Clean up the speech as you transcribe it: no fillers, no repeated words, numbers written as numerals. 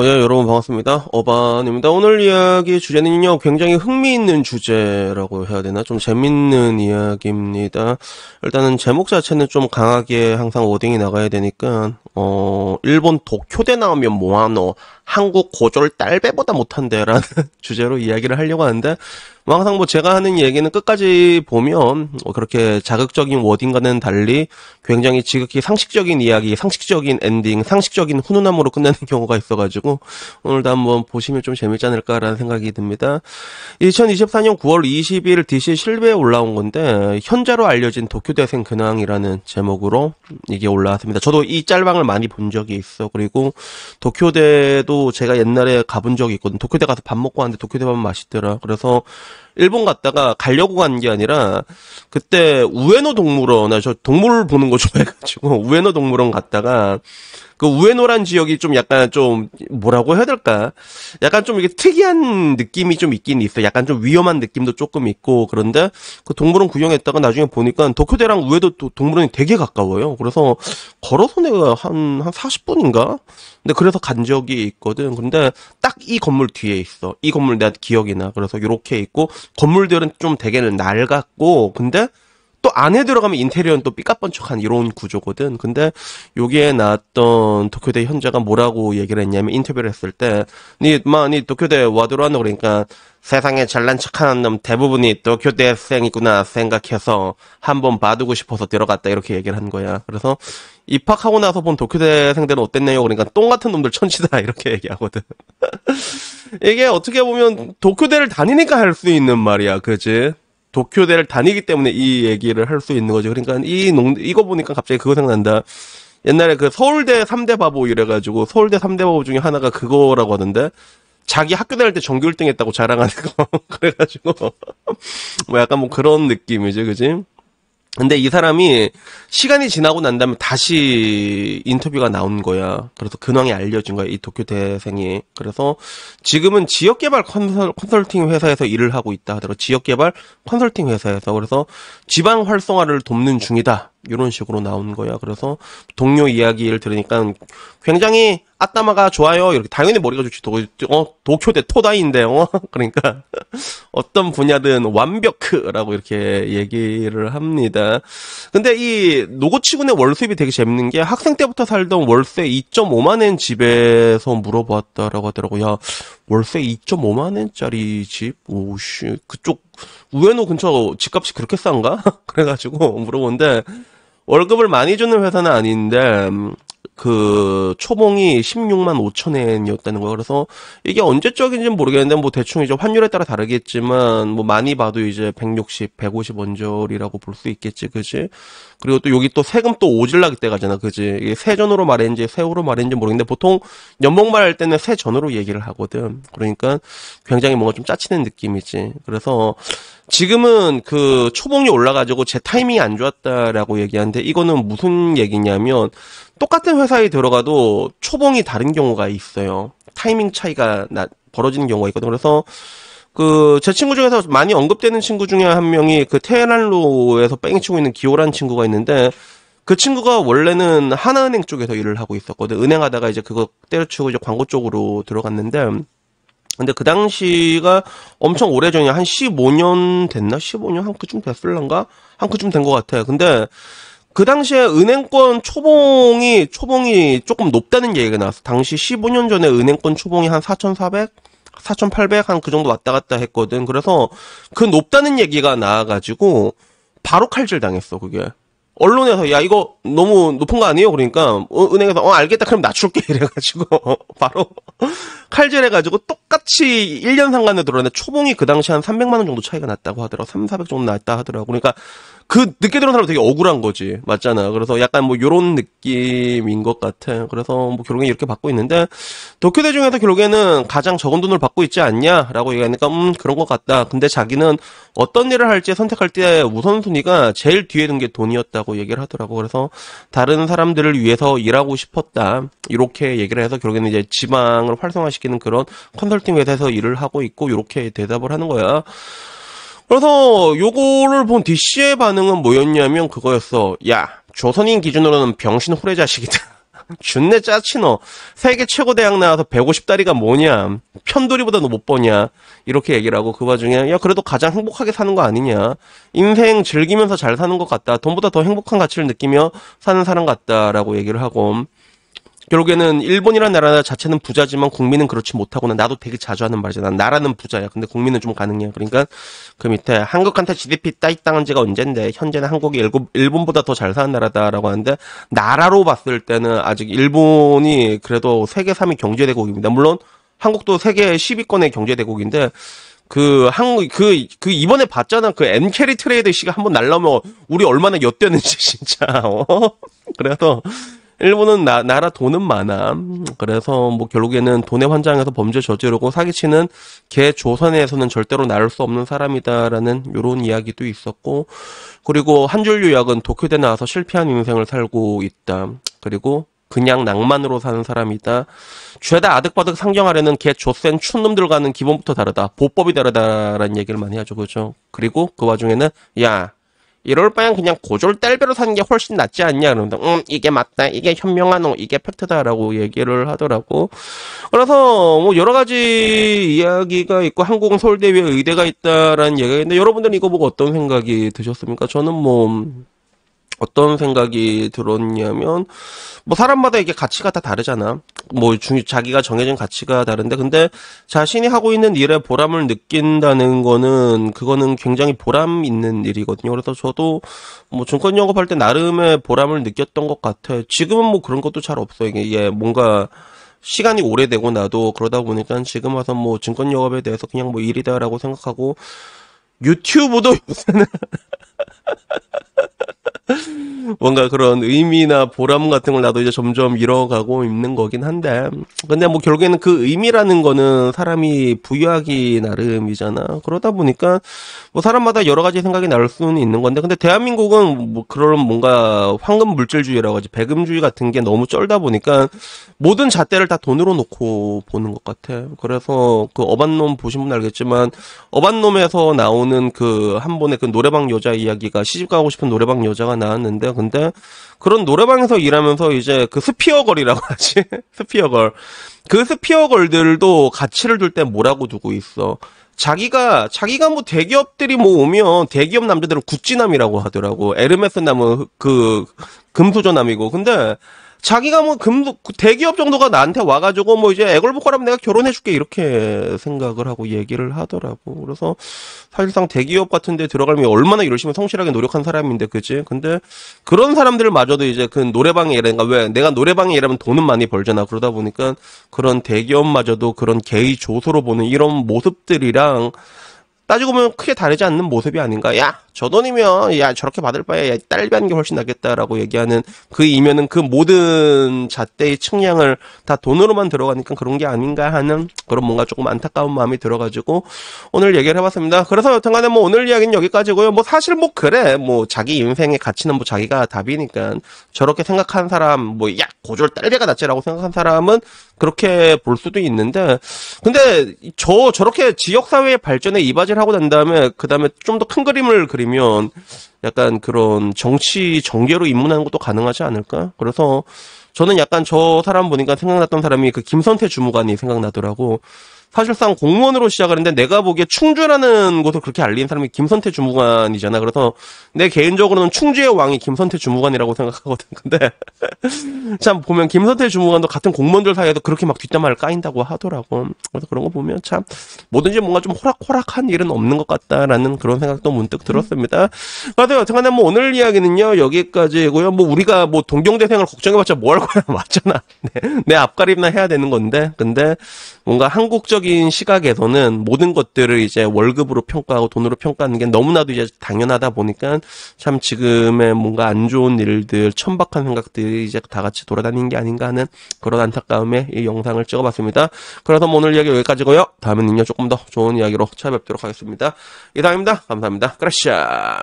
예, 여러분 반갑습니다. 어반입니다. 오늘 이야기 주제는요, 굉장히 흥미있는 주제라고 해야 되나? 좀 재밌는 이야기입니다. 일단은 제목 자체는 좀 강하게 항상 워딩이 나가야 되니까, 일본 도쿄대 나오면 뭐하노? 한국 고졸 딸배보다 못한대라는 주제로 이야기를 하려고 하는데, 항상 제가 하는 얘기는 끝까지 보면 그렇게 자극적인 워딩과는 달리 굉장히 지극히 상식적인 이야기, 상식적인 엔딩, 상식적인 훈훈함으로 끝나는 경우가 있어가지고 오늘도 한번 보시면 좀 재밌지 않을까라는 생각이 듭니다. 2024년 9월 20일 DC 실베에 올라온 건데 현재로 알려진 도쿄대생 근황이라는 제목으로 이게 올라왔습니다. 저도 이 짤방을 많이 본 적이 있어. 그리고 도쿄대도 제가 옛날에 가본 적이 있거든. 도쿄대 가서 밥 먹고 왔는데 도쿄대 밥 맛있더라. 그래서 일본 갔다가 가려고 간 게 아니라 그때 우에노 동물원, 저 동물 보는 거 좋아해가지고 우에노 동물원 갔다가 그 우에노란 지역이 좀 약간 좀 뭐라고 해야 될까? 약간 좀 이게 특이한 느낌이 좀 있긴 있어. 약간 좀 위험한 느낌도 조금 있고 그런데 그 동물원 구경했다가 나중에 보니까 도쿄대랑 우에도 동물원이 되게 가까워요. 그래서 걸어서 내가 한 40분인가? 근데 그래서 간 적이 있거든. 근데 딱 이 건물 뒤에 있어. 이 건물 내가 기억이 나. 그래서 요렇게 있고 건물들은 좀 되게는 낡았고 근데 또 안에 들어가면 인테리어는 또 삐까뻔쩍한 이런 구조거든. 근데 여기에 나왔던 도쿄대 현자가 뭐라고 얘기를 했냐면 인터뷰를 했을 때 니 도쿄대 와들어왔노 그러니까 세상에 잘난 척하는 놈 대부분이 도쿄대생이구나 생각해서 한번 봐두고 싶어서 들어갔다 이렇게 얘기를 한 거야. 그래서 입학하고 나서 본 도쿄대생들은 어땠네요? 그러니까 똥 같은 놈들 천치다 이렇게 얘기하거든. 이게 어떻게 보면 도쿄대를 다니니까 할 수 있는 말이야. 그치? 도쿄대를 다니기 때문에 이 얘기를 할 수 있는 거죠. 그러니까 이거 보니까 갑자기 그거 생각난다. 옛날에 그 서울대 3대 바보 이래가지고 서울대 3대 바보 중에 하나가 그거라고 하던데 자기 학교 다닐 때 전교 1등 했다고 자랑하는 거. 그래가지고 뭐 약간 그런 느낌이지, 그지? 근데 이 사람이 시간이 지나고 난 다음에 다시 인터뷰가 나온 거야. 그래서 근황이 알려진 거야, 이 도쿄대생이. 그래서 지금은 지역개발 컨설팅 회사에서 일을 하고 있다 하더라고. 지역개발 컨설팅 회사에서. 그래서 지방 활성화를 돕는 중이다. 이런 식으로 나온 거야. 그래서 동료 이야기를 들으니까 굉장히 아따마가 좋아요. 이렇게 당연히 머리가 좋지. 도쿄대 토다인데, 그러니까 어떤 분야든 완벽라고 이렇게 얘기를 합니다. 근데 이 노고치군의 월수입이 되게 재밌는 게 학생 때부터 살던 월세 2.5만 엔 집에서 물어봤다라고 하더라고. 야, 월세 2.5만 엔짜리 집? 오씨, 그쪽 우에노 근처 집값이 그렇게 싼가? 그래가지고 물어보는데 월급을 많이 주는 회사는 아닌데 그 초봉이 16만 5천 엔이었다는 거예요. 그래서 이게 언제적인지는 모르겠는데 뭐 대충 이제 환율에 따라 다르겠지만 뭐 많이 봐도 이제 160, 150 원절이라고 볼 수 있겠지, 그지? 그리고 또 여기 또 세금 또 오질라기 때가잖아, 그지? 이게 세전으로 말했는지 세후로 말했는지 모르겠는데 보통 연봉 말할 때는 세전으로 얘기를 하거든. 그러니까 굉장히 뭔가 좀 짜치는 느낌이지. 그래서 지금은 그 초봉이 올라가지고 제 타이밍이 안 좋았다라고 얘기하는데 이거는 무슨 얘기냐면 똑같은 회사에 들어가도 초봉이 다른 경우가 있어요. 타이밍 차이가 벌어지는 경우가 있거든. 그래서 그 제 친구 중에서 많이 언급되는 친구 중에 한 명이 그 테헤란로에서 뺑치고 있는 기호란 친구가 있는데 그 친구가 원래는 하나은행 쪽에서 일을 하고 있었거든. 은행 하다가 이제 그거 때려치우고 이제 광고 쪽으로 들어갔는데 근데 그 당시가 엄청 오래전이야. 한 15년 됐나? 15년 한 그쯤 됐을란가? 한 그쯤 된 것 같아. 근데 그 당시에 은행권 초봉이 조금 높다는 얘기가 나왔어. 당시 15년 전에 은행권 초봉이 한 4,400? 4,800? 한 그 정도 왔다 갔다 했거든. 그래서 그 높다는 얘기가 나와가지고 바로 칼질 당했어, 그게. 언론에서 야 이거 너무 높은 거 아니에요? 그러니까 은행에서 알겠다 그럼 낮출게 이래가지고 바로 칼질해가지고 똑같이 1년 상관에 들어왔는데 초봉이 그 당시 한 300만 원 정도 차이가 났다고 하더라고. 3, 400 정도 났다 하더라고. 그러니까 그 늦게 들어온 사람 되게 억울한 거지. 맞잖아. 그래서 약간 뭐 요런 느낌인 것 같아. 그래서 뭐 결국에 이렇게 받고 있는데 도쿄대 중에서 결국에는 가장 적은 돈을 받고 있지 않냐라고 얘기하니까 그런 것 같다. 근데 자기는 어떤 일을 할지 선택할 때 우선순위가 제일 뒤에 둔 게 돈이었다고 얘기를 하더라고. 그래서 다른 사람들을 위해서 일하고 싶었다. 이렇게 얘기를 해서 결국에는 이제 지방을 활성화시키는 그런 컨설팅 회사에서 일을 하고 있고 이렇게 대답을 하는 거야. 그래서 요거를 본 DC의 반응은 뭐였냐면 그거였어. 야, 조선인 기준으로는 병신 후레 자식이다. 준내 짜치너. 세계 최고 대학 나와서 150다리가 뭐냐. 편돌이보다 너 못 버냐. 이렇게 얘기를 하고 그 와중에 야 그래도 가장 행복하게 사는 거 아니냐. 인생 즐기면서 잘 사는 것 같다. 돈보다 더 행복한 가치를 느끼며 사는 사람 같다라고 얘기를 하고 결국에는 일본이라는 나라 자체는 부자지만 국민은 그렇지 못하구나. 나도 되게 자주 하는 말이잖아. 나라는 부자야. 근데 국민은 좀 가능해. 그러니까 그 밑에 한국한테 GDP 따익당한 지가 언젠데 현재는 한국이 일본보다 더 잘 사는 나라다라고 하는데 나라로 봤을 때는 아직 일본이 그래도 세계 3위 경제대국입니다. 물론 한국도 세계 10위권의 경제대국인데 이번에 봤잖아. 그 엔캐리 트레이드 씨가 한번 날라오면 우리 얼마나 엿되는지 진짜. 그래서 일본은 나라 돈은 많아. 그래서 뭐 결국에는 돈의 환장에서 범죄 저지르고 사기치는 개 조선에서는 절대로 나올 수 없는 사람이다라는 요런 이야기도 있었고 그리고 한 줄 요약은 도쿄대 나와서 실패한 인생을 살고 있다. 그리고 그냥 낭만으로 사는 사람이다. 죄다 아득바득 상정하려는 개 조센 춘놈들과는 기본부터 다르다. 보법이 다르다라는 얘기를 많이 하죠. 그죠? 그리고 그 와중에는 야 이럴 바엔 그냥 고졸 딸배로 사는 게 훨씬 낫지 않냐 그러는데 이게 맞다 이게 현명한 이게 팩트다라고 얘기를 하더라고. 그래서 뭐 여러 가지 이야기가 있고 한국 서울대 위에 의대가 있다라는 얘기가 있는데 여러분들은 이거 보고 어떤 생각이 드셨습니까? 저는 뭐 어떤 생각이 들었냐면 뭐 사람마다 이게 가치가 다 다르잖아. 뭐 자기가 정해진 가치가 다른데 근데 자신이 하고 있는 일에 보람을 느낀다는 거는 그거는 굉장히 보람 있는 일이거든요. 그래서 저도 뭐 증권 영업할 때 나름의 보람을 느꼈던 것 같아. 지금은 뭐 그런 것도 잘 없어. 이게 뭔가 시간이 오래되고 나도 그러다 보니까 지금 와서 뭐 증권 영업에 대해서 그냥 뭐 일이다라고 생각하고 유튜브도 요새는 뭔가 그런 의미나 보람 같은 걸 나도 이제 점점 잃어가고 있는 거긴 한데 근데 뭐 결국에는 그 의미라는 거는 사람이 부여하기 나름이잖아. 그러다 보니까 뭐 사람마다 여러 가지 생각이 나올 수는 있는 건데 근데 대한민국은 뭐 그런 뭔가 황금 물질주의라고 하지 배금주의 같은 게 너무 쩔다 보니까 모든 잣대를 다 돈으로 놓고 보는 것 같아. 그래서 그 어반놈 보신 분 알겠지만 어반놈에서 나오는 그 한 번의 그 노래방 여자 이야기가 시집 가고 싶은 노래방 여자가 나왔는데 근데 그런 노래방에서 일하면서 이제 그 스피어걸이라고 하지. 스피어걸. 그 스피어걸들도 가치를 둘 때 뭐라고 두고 있어. 자기가 뭐 대기업들이 뭐 오면 대기업 남자들은 구찌남이라고 하더라고. 에르메스 남은 그 금수저남이고. 근데 자기가 뭐 대기업 정도가 나한테 와가지고 뭐 이제 애걸복걸하면 내가 결혼해줄게 이렇게 생각을 하고 얘기를 하더라고. 그래서 사실상 대기업 같은 데 들어가면 얼마나 열심히 성실하게 노력한 사람인데 그지? 근데 그런 사람들마저도 이제 그 노래방에 일하니까 왜 내가 노래방에 일하면 돈은 많이 벌잖아. 그러다 보니까 그런 대기업마저도 그런 게이 조소로 보는 이런 모습들이랑 따지고 보면 크게 다르지 않는 모습이 아닌가. 야, 저 돈이면 야 저렇게 받을 바에 야, 딸비 하는 게 훨씬 낫겠다라고 얘기하는 그 이면은 그 모든 잣대의 측량을 다 돈으로만 들어가니까 그런 게 아닌가 하는 그런 뭔가 조금 안타까운 마음이 들어가지고 오늘 얘기를 해봤습니다. 그래서 여튼간에 뭐 오늘 이야기는 여기까지고요. 뭐 사실 뭐 그래 뭐 자기 인생의 가치는 뭐 자기가 답이니까 저렇게 생각한 사람 뭐 야 고졸 딸배가 낫지라고 생각한 사람은 그렇게 볼 수도 있는데 근데 저렇게 지역사회의 발전에 이바지를 하고 난 다음에 그 다음에 좀 더 큰 그림을 그리면 약간 그런 정치 정계로 입문하는 것도 가능하지 않을까? 그래서 저는 약간 저 사람 보니까 생각났던 사람이 그 김선태 주무관이 생각나더라고. 사실상 공무원으로 시작을 했는데 내가 보기에 충주라는 곳을 그렇게 알린 사람이 김선태 주무관이잖아. 그래서 내 개인적으로는 충주의 왕이 김선태 주무관이라고 생각하거든. 근데 참 보면 김선태 주무관도 같은 공무원들 사이에도 그렇게 막 뒷담화를 까인다고 하더라고. 그래서 그런 거 보면 참 뭐든지 뭔가 좀 호락호락한 일은 없는 것 같다라는 그런 생각도 문득 들었습니다. 그래서 여튼간에 뭐 오늘 이야기는요 여기까지고요. 뭐 우리가 뭐 동경대생을 걱정해봤자 뭐 할 거야. 맞잖아. 내 앞가림나 해야 되는 건데 근데 뭔가 한국적인 시각에서는 모든 것들을 이제 월급으로 평가하고 돈으로 평가하는 게 너무나도 이제 당연하다 보니까 참 지금의 뭔가 안 좋은 일들, 천박한 생각들이 이제 다 같이 돌아다니는 게 아닌가 하는 그런 안타까움에 이 영상을 찍어봤습니다. 그래서 뭐 오늘 이야기 여기까지고요. 다음에는요 조금 더 좋은 이야기로 찾아뵙도록 하겠습니다. 이상입니다. 감사합니다. 그라시아.